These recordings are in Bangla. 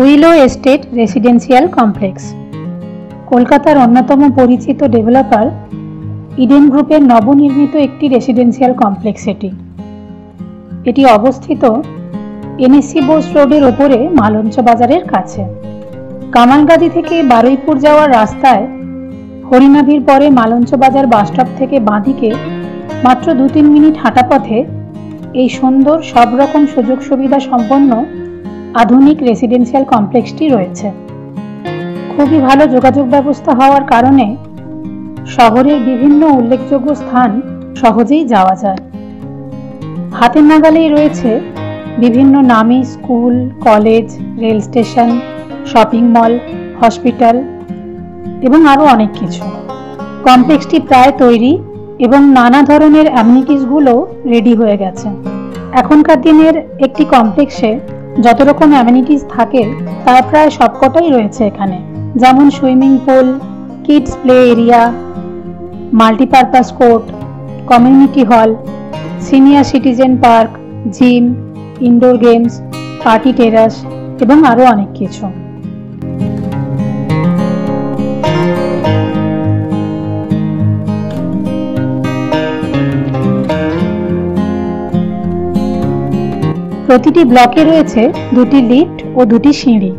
উইলো এস্টেট রেসিডেন্সিয়াল কমপ্লেক্স কলকাতার অন্যতম পরিচিত ডেভেলপার ইডেন গ্রুপের নবনির্মিত একটি রেসিডেন্সিয়াল কমপ্লেক্স। এটি অবস্থিত এনএসসি বোস রোডের ওপরে মালঞ্চ বাজারের কাছে। কামালগাদি থেকে বারুইপুর যাওয়ার রাস্তায় হরিনাভির পরে মালঞ্চ বাজার বাসস্টপ থেকে বাঁদিকে মাত্র 2-3 মিনিট হাঁটা পথে এই সুন্দর সব রকম সুযোগ সুবিধা সম্পন্ন আধুনিক রেসিডেন্সিয়াল কমপ্লেক্সটি রয়েছে। খুবই ভালো যোগাযোগ ব্যবস্থা হওয়ার কারণে শহরের বিভিন্ন উল্লেখযোগ্য স্থান সহজেই যাওয়া যায়। হাতের নাগালেই রয়েছে বিভিন্ন নামী school, college, rail station, shopping mall, hospital এবং আরও অনেক কিছু। কমপ্লেক্সটি প্রায় তৈরি এবং নানা ধরনের অ্যামিনিটিসগুলো রেডি হয়ে গেছে। এখনকার দিনের একটি কমপ্লেক্সে যত রকম অ্যামিনিটিস থাকে তার প্রায় সবকটাই রয়েছে এখানে, যেমন swimming pool, kids play area, multipurpose court, community hall, senior citizen park, gym, indoor games, party terrace এবং আরও অনেক কিছু। প্রতিটি ব্লকে রয়েছে 2টি লিফট ও 2টি সিঁড়ি।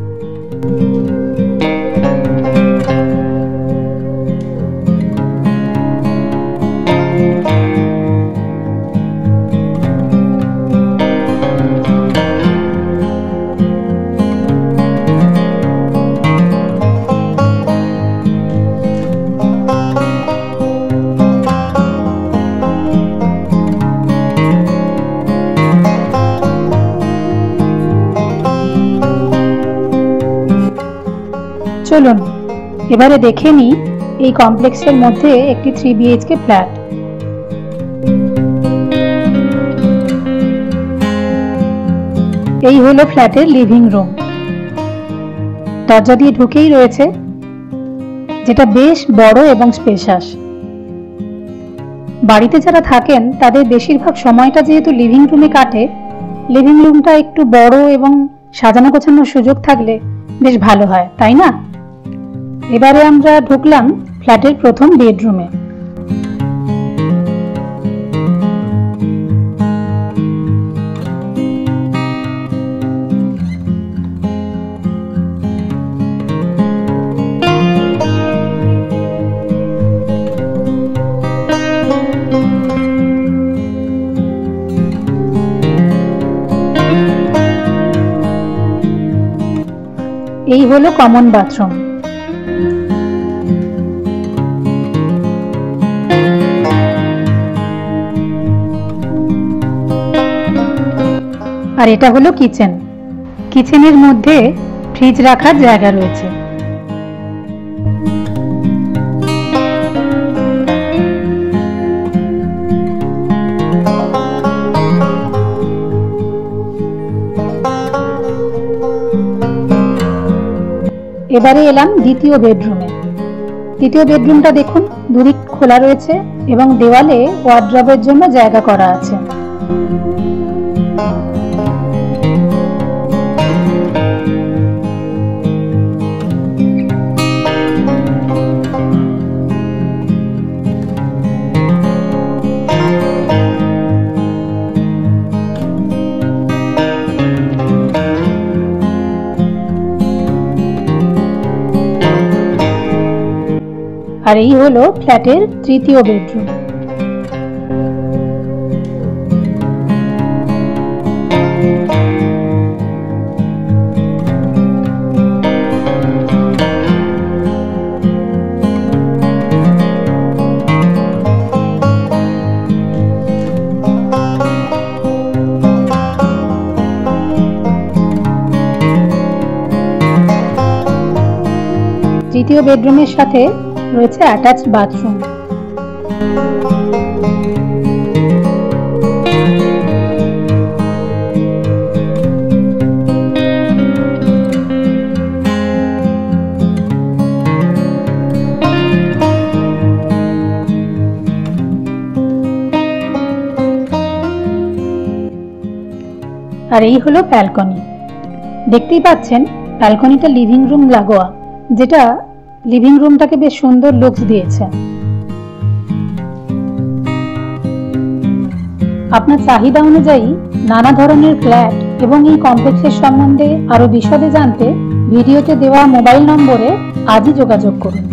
চলুন এবারে দেখে নিই এই কমপ্লেক্সের মধ্যে একটি 3 BHK ফ্ল্যাট। এই হলো ফ্ল্যাটের লিভিং রুম। দরজা দিয়ে ঢুকেই রয়েছে, যেটা বেশ বড় এবং স্পেশাস। বাড়িতে যারা থাকেন তাদের বেশিরভাগ সময়টা যেহেতু লিভিং রুমে কাটে, লিভিং রুমটা একটু বড় এবং সাজানো গোছানোর সুযোগ থাকলে বেশ ভালো হয়, তাই না? এবারে আমরা ঢুকলাম ফ্ল্যাটের প্রথম বেডরুমে। এই হলো কমন বাথরুম। আর এটা হলো কিচেন। কিচেনের মধ্যে ফ্রিজ রাখার জায়গা রয়েছে। এবারে এলাম দ্বিতীয় বেডরুমে। দ্বিতীয় বেডরুমটা দেখুন, দুদিক খোলা রয়েছে এবং দেওয়ালে ওয়ার্ড্রবের জন্য জায়গা করা আছে। আর এই হলো ফ্ল্যাটের তৃতীয় বেডরুম। তৃতীয় বেডরুমের সাথে রয়েছে অ্যাটাচড বাথরুম। আর এই হলো ব্যালকনি। দেখতেই পাচ্ছেন ব্যালকনিটা লিভিং রুম লাগোয়া, যেটা লিভিং রুমটাকে বেশ সুন্দর লুকস দিয়েছে। আপনার চাহিদা অনুযায়ী নানা ধরনের ফ্ল্যাট এবং এই কমপ্লেক্সের সম্বন্ধে আরো বিশদে জানতে ভিডিওতে দেওয়া মোবাইল নম্বরে আজই যোগাযোগ করুন।